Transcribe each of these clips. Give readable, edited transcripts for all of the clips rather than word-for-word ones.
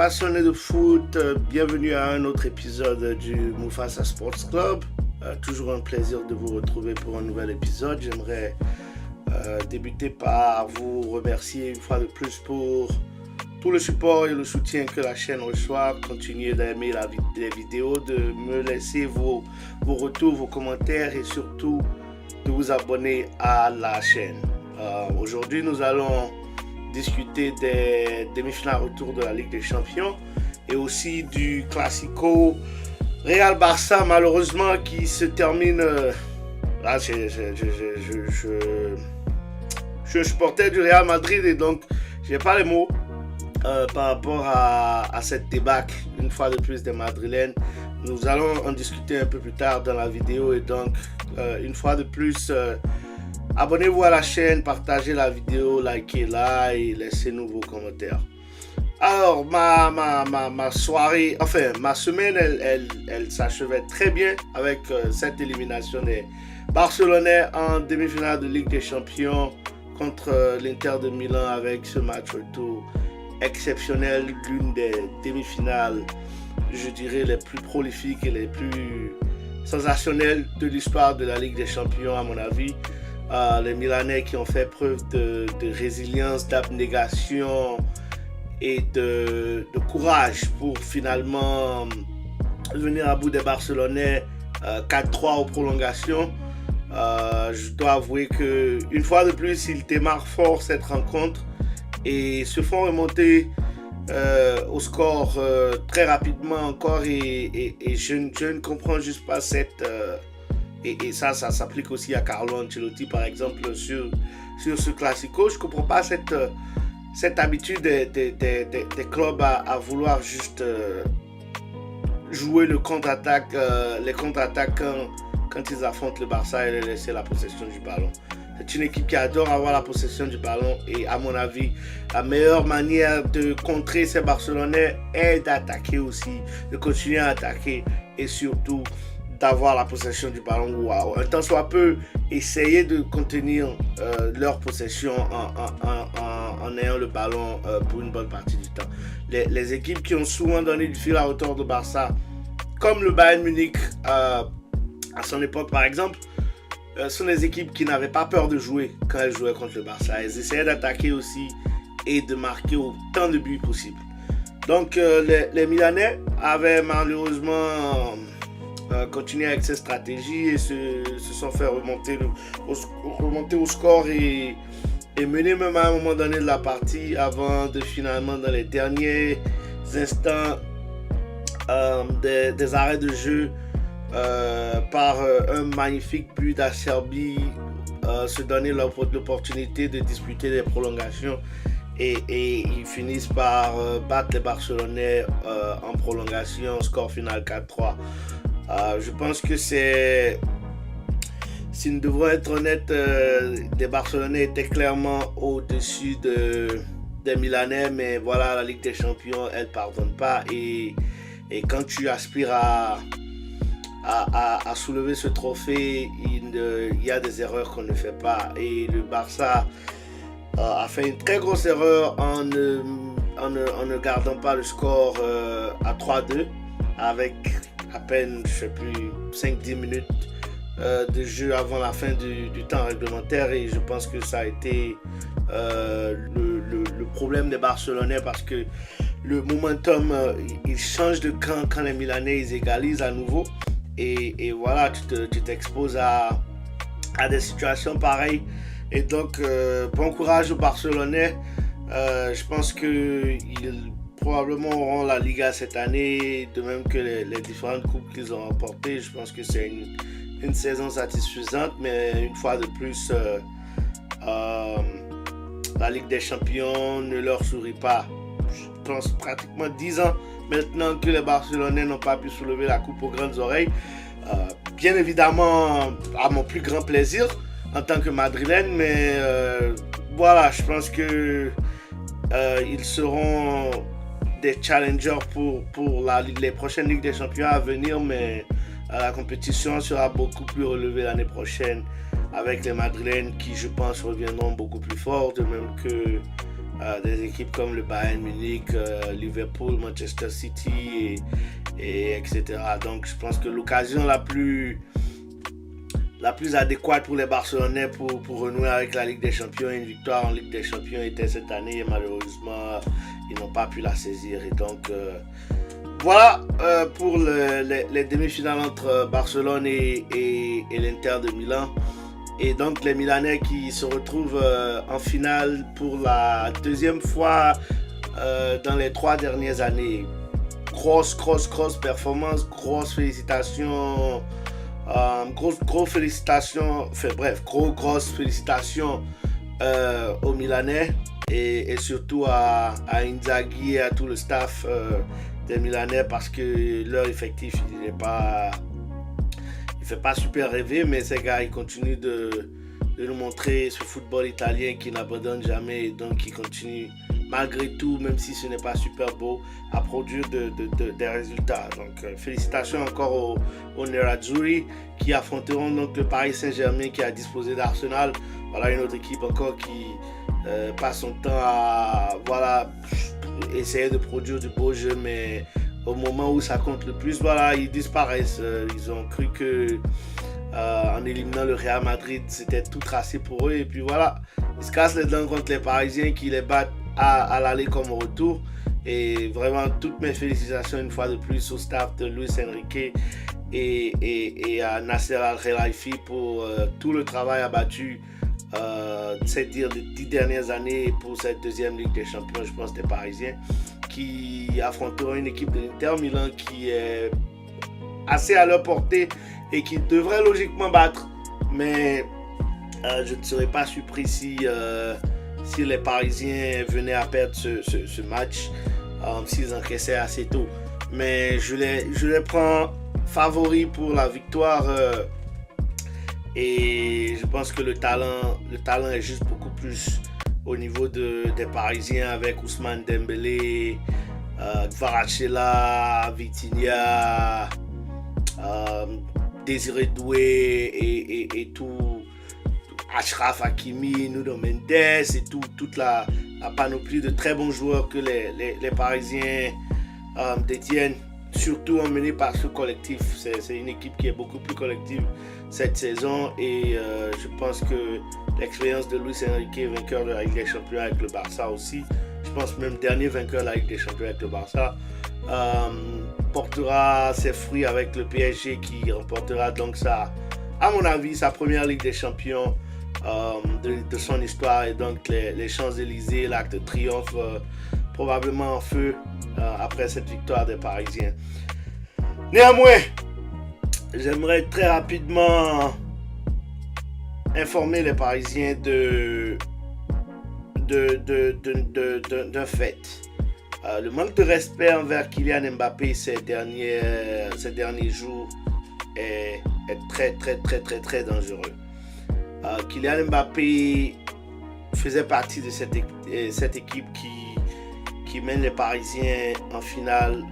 passionnés de foot, bienvenue à un autre épisode du Mufasa Sports Club. Toujours un plaisir de vous retrouver pour un nouvel épisode. J'aimerais débuter par vous remercier une fois de plus pour tout le support et le soutien que la chaîne reçoit. Continuez d'aimer les vidéos, de me laisser vos retours, vos commentaires et surtout de vous abonner à la chaîne. Aujourd'hui, nous allons discuter des demi-finales retour de la Ligue des Champions et aussi du Classico Real Barça, malheureusement, qui se termine. Là, je suis un supporter du Real Madrid et donc je n'ai pas les mots par rapport à cette débâcle, une fois de plus, des Madrilènes. Nous allons en discuter un peu plus tard dans la vidéo et donc, une fois de plus, abonnez-vous à la chaîne, partagez la vidéo, likez-la et laissez-nous vos commentaires. Alors, ma soirée, enfin, ma semaine, elle s'achevait très bien avec cette élimination des Barcelonais en demi-finale de Ligue des Champions contre l'Inter de Milan avec ce match retour exceptionnel, l'une des demi-finales, je dirais, les plus prolifiques et les plus sensationnelles de l'histoire de la Ligue des Champions, à mon avis. Les Milanais qui ont fait preuve de résilience, d'abnégation et de courage pour finalement venir à bout des Barcelonais 4-3 aux prolongations. Je dois avouer que une fois de plus, ils démarrent fort cette rencontre et se font remonter au score très rapidement encore et je ne comprends juste pas cette... Et ça s'applique aussi à Carlo Ancelotti, par exemple, sur ce Classico. Je ne comprends pas cette habitude des clubs à vouloir juste jouer les contre-attaques quand ils affrontent le Barça et les laisser la possession du ballon. C'est une équipe qui adore avoir la possession du ballon et à mon avis, la meilleure manière de contrer ces Barcelonais est d'attaquer aussi, de continuer à attaquer et surtout d'avoir la possession du ballon ou un tant soit peu essayer de contenir leur possession en ayant le ballon pour une bonne partie du temps. Les équipes qui ont souvent donné du fil à retordre de Barça, comme le Bayern Munich à son époque par exemple, sont des équipes qui n'avaient pas peur de jouer quand elles jouaient contre le Barça. Elles essayaient d'attaquer aussi et de marquer autant de buts possible. Donc les Milanais avaient malheureusement continué avec cette stratégie et se sont fait remonter au score et mener même à un moment donné de la partie avant de finalement dans les derniers instants des arrêts de jeu par un magnifique but d'Acerbi se donner l'opportunité de disputer les prolongations et ils finissent par battre les Barcelonais en prolongation, score final 4-3. Je pense que si nous devons être honnêtes, les Barcelonais étaient clairement au-dessus des Milanais, mais voilà, la Ligue des Champions, elle ne pardonne pas et quand tu aspires à soulever ce trophée, il y a des erreurs qu'on ne fait pas et le Barça a fait une très grosse erreur en ne gardant pas le score à 3-2 avec à peine, je sais plus, 5-10 minutes de jeu avant la fin du temps réglementaire et je pense que ça a été le problème des Barcelonais parce que le momentum il change de camp quand les Milanais ils égalisent à nouveau et voilà, tu t'exposes à des situations pareilles et donc bon courage aux Barcelonais. Je pense qu'ils probablement auront la Liga cette année, de même que les différentes coupes qu'ils ont remportées. Je pense que c'est une saison satisfaisante, mais une fois de plus, la Ligue des Champions ne leur sourit pas. Je pense pratiquement 10 ans maintenant que les Barcelonais n'ont pas pu soulever la coupe aux grandes oreilles. Bien évidemment, à mon plus grand plaisir en tant que Madrilène, mais voilà, je pense que ils seront des challengers pour les prochaines Ligues des Champions à venir, mais la compétition sera beaucoup plus relevée l'année prochaine avec les Madrilènes qui, je pense, reviendront beaucoup plus forts, de même que des équipes comme le Bayern Munich, Liverpool, Manchester City, etc. Donc je pense que l'occasion la plus adéquate pour les Barcelonais pour renouer avec la Ligue des Champions, une victoire en Ligue des Champions était cette année et malheureusement ils n'ont pas pu la saisir. Et donc voilà pour les demi-finales entre Barcelone et l'Inter de Milan. Et donc les Milanais qui se retrouvent en finale pour la deuxième fois dans les 3 dernières années. Grosse performance, grosse félicitations. Grosses félicitations, grosses félicitations aux Milanais et surtout à Inzaghi et à tout le staff des Milanais parce que leur effectif il fait pas super rêver, mais ces gars ils continuent de nous montrer ce football italien qui n'abandonne jamais et donc qui continue malgré tout, même si ce n'est pas super beau, à produire des résultats. Donc félicitations encore aux Nerazzurri qui affronteront donc le Paris Saint-Germain qui a disposé d'Arsenal. Voilà une autre équipe encore qui passe son temps à essayer de produire du beau jeu, mais au moment où ça compte le plus, ils disparaissent. Ils ont cru que en éliminant le Real Madrid, c'était tout tracé pour eux. Et puis voilà, ils se cassent les dents contre les Parisiens qui les battent à l'aller comme au retour. Et vraiment, toutes mes félicitations une fois de plus au staff de Luis Enrique et à Nasser Al-Khelaifi pour tout le travail abattu ces 10 dernières années pour cette deuxième Ligue des Champions, je pense, des Parisiens qui affronteront une équipe de l'Inter Milan qui est assez à leur portée et qui devrait logiquement battre. Mais je ne serais pas surpris si les Parisiens venaient à perdre ce match, s'ils encaissaient assez tôt. Mais je les prends favoris pour la victoire et je pense que le talent est juste beaucoup plus au niveau des Parisiens avec Ousmane Dembélé, Kvaratskhelia, Vitinha, Désiré Doué et tout, Achraf Hakimi, Nuno Mendes et toute la panoplie de très bons joueurs que les Parisiens détiennent, surtout emmenés par ce collectif. C'est une équipe qui est beaucoup plus collective cette saison et je pense que l'expérience de Luis Enrique, vainqueur de la Ligue des Champions avec le Barça aussi, je pense même dernier vainqueur de la Ligue des Champions avec le Barça, portera ses fruits avec le PSG qui remportera donc à mon avis, sa première Ligue des Champions de son histoire et donc les Champs-Élysées, l'Arc de Triomphe probablement en feu après cette victoire des Parisiens. Néanmoins, j'aimerais très rapidement informer les Parisiens d'un fait. Le manque de respect envers Kylian Mbappé ces derniers jours est très dangereux. Kylian Mbappé faisait partie de cette équipe qui mène les Parisiens en finale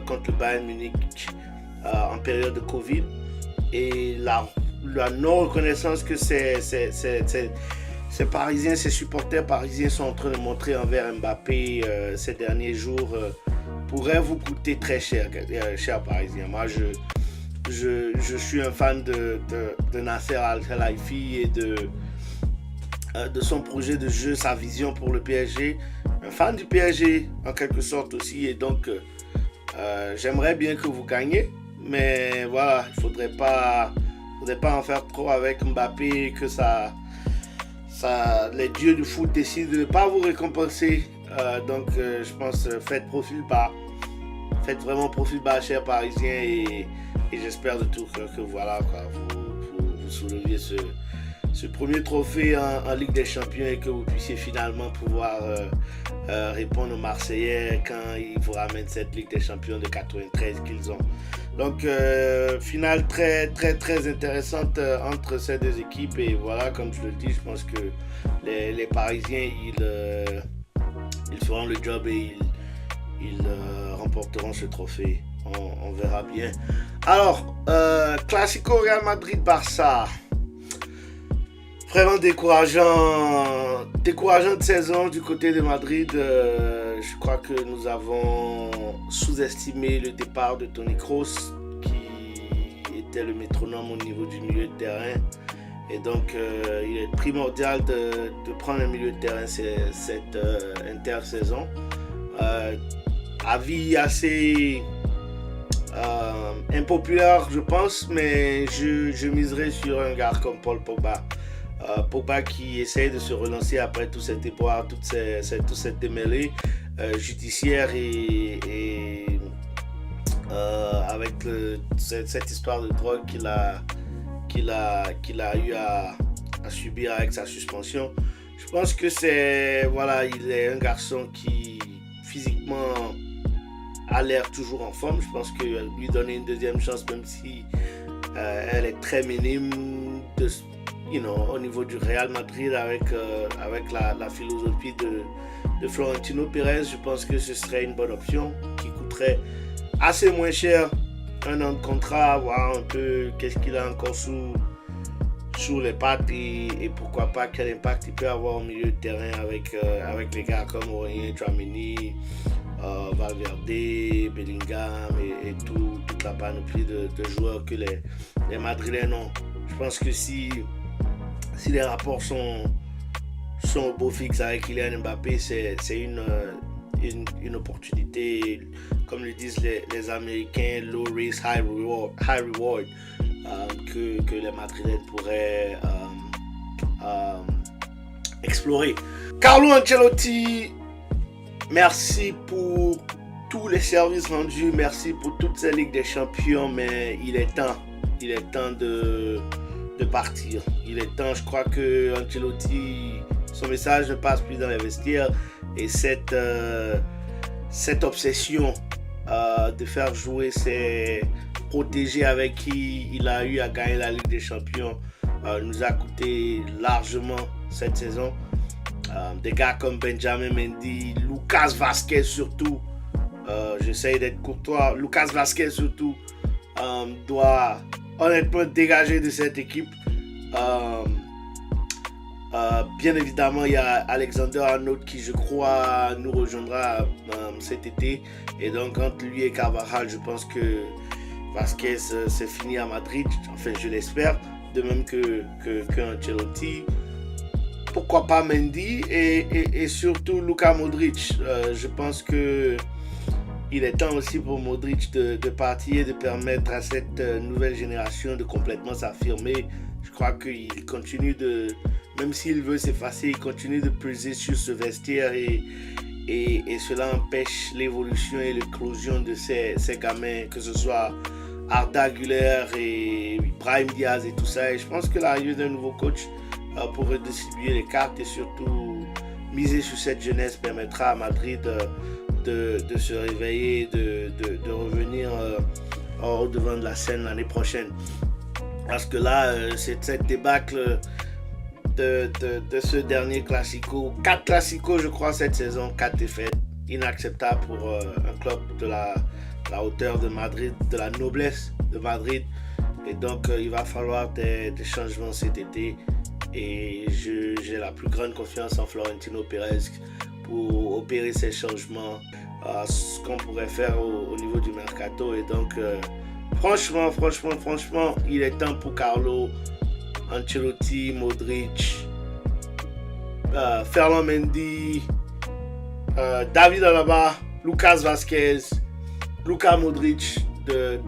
contre le Bayern Munich en période de Covid. Et la non-reconnaissance que ces Parisiens, ces supporters parisiens sont en train de montrer envers Mbappé ces derniers jours pourrait vous coûter très cher, chers Parisiens. Moi, je suis un fan de Nasser Al-Khelaifi et de son projet de jeu, sa vision pour le PSG. Un fan du PSG en quelque sorte aussi. Et donc, j'aimerais bien que vous gagniez. Mais voilà, il ne faudrait pas en faire trop avec Mbappé, que les dieux du foot décident de ne pas vous récompenser. Donc, je pense, faites profil bas. Faites vraiment profil bas, chers Parisiens. Et j'espère de tout cœur que voilà, vous souleviez ce premier trophée en Ligue des Champions et que vous puissiez finalement pouvoir répondre aux Marseillais quand ils vous ramènent cette Ligue des Champions de 93 qu'ils ont. Donc, finale très intéressante entre ces deux équipes. Et voilà, comme je le dis, je pense que les Parisiens, ils feront le job et ils remporteront ce trophée. On verra bien. Alors, Classico Real Madrid-Barça. Vraiment décourageante saison du côté de Madrid. Je crois que nous avons sous-estimé le départ de Toni Kroos, qui était le métronome au niveau du milieu de terrain. Et donc, il est primordial de prendre un milieu de terrain cette intersaison. Avis assez impopulaire, je pense, mais je miserai sur un gars comme Paul Pogba. Pogba qui essaye de se relancer après tout cet époir, toute cette démêlée judiciaire et avec cette histoire de drogue qu'il a eu à subir avec sa suspension. Je pense que il est un garçon qui physiquement a l'air toujours en forme. Je pense que lui donner une deuxième chance, même si elle est très minime au niveau du Real Madrid avec la philosophie de Florentino Pérez, je pense que ce serait une bonne option qui coûterait assez moins cher, un an de contrat, voir un peu qu'est-ce qu'il a encore sous les pattes et pourquoi pas quel impact il peut avoir au milieu de terrain avec les gars comme Aurélien Tchouaméni, Valverde, Bellingham et toute la panoplie de joueurs que les Madrilènes ont. Je pense que si les rapports sont au beau fixe avec Kylian Mbappé, c'est une opportunité, comme le disent les Américains, low risk, high reward, que les Madrilènes pourraient explorer. Carlo Ancelotti, merci pour tous les services rendus, merci pour toute cette Ligue des Champions, mais il est temps de partir. Il est temps, je crois que Ancelotti, son message ne passe plus dans les vestiaires et cette obsession de faire jouer ses protégés avec qui il a eu à gagner la Ligue des Champions nous a coûté largement cette saison. Des gars comme Benjamin Mendy, Lucas Vazquez surtout, j'essaye d'être courtois, Lucas Vazquez surtout doit honnêtement dégager de cette équipe. Bien évidemment, il y a Alexander Arnold qui, je crois, nous rejoindra cet été. Et donc, entre lui et Carvajal, je pense que Vazquez c'est fini à Madrid. Enfin, je l'espère. De même que Ancelotti. Pourquoi pas Mendy et surtout Luka Modric. Je pense que il est temps aussi pour Modric de partir et de permettre à cette nouvelle génération de complètement s'affirmer. Je crois qu'il continue même s'il veut s'effacer, il continue de peser sur ce vestiaire et cela empêche l'évolution et l'éclosion de ces gamins, que ce soit Arda Güler et Brahim Diaz et tout ça. Et je pense que l'arrivée d'un nouveau coach pour redistribuer les cartes et surtout miser sur cette jeunesse permettra à Madrid de se réveiller, de revenir au devant de la scène l'année prochaine. Parce que là, c'est cette débâcle de ce dernier Classico. 4 Classicos, je crois, cette saison, 4 défaites. Inacceptable pour un club de la hauteur de Madrid, de la noblesse de Madrid. Et donc, il va falloir des changements cet été. Et j'ai la plus grande confiance en Florentino Pérez pour opérer ces changements, ce qu'on pourrait faire au niveau du mercato. Et donc, franchement, il est temps pour Carlo Ancelotti, Modric, Ferland Mendy, David Alaba, Lucas Vazquez, Luka Modric de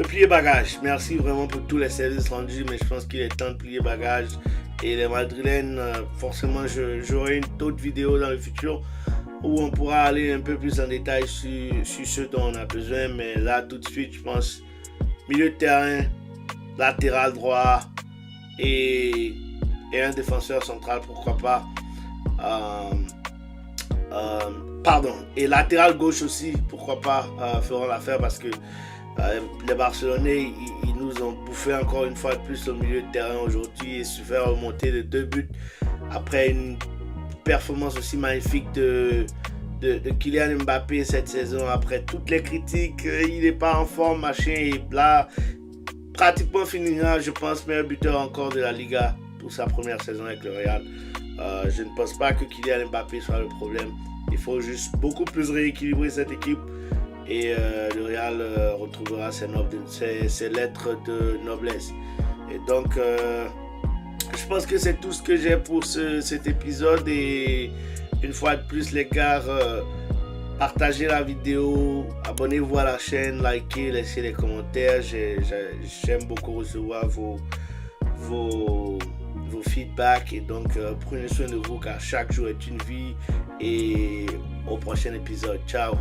plier bagage. Merci vraiment pour tous les services rendus, mais je pense qu'il est temps de plier bagage. Et les Madrilènes, forcément, j'aurai une autre vidéo dans le futur où on pourra aller un peu plus en détail sur ce dont on a besoin. Mais là, tout de suite, je pense milieu de terrain, latéral droit et un défenseur central, pourquoi pas. Et latéral gauche aussi, pourquoi pas, feront l'affaire parce que les Barcelonais, ils nous ont bouffé encore une fois de plus au milieu de terrain aujourd'hui et se faire remonter de 2 buts après une performance aussi magnifique de Kylian Mbappé cette saison. Après toutes les critiques, il n'est pas en forme, machin, et là, pratiquement finira, je pense, meilleur buteur encore de la Liga pour sa première saison avec le Real. Je ne pense pas que Kylian Mbappé soit le problème. Il faut juste beaucoup plus rééquilibrer cette équipe et le Real retrouvera ses lettres de noblesse. Et donc, je pense que c'est tout ce que j'ai pour cet épisode. Et une fois de plus, les gars, partagez la vidéo, abonnez-vous à la chaîne, likez, laissez les commentaires. J'aime beaucoup recevoir vos feedbacks. Et donc, prenez soin de vous car chaque jour est une vie. Et au prochain épisode. Ciao!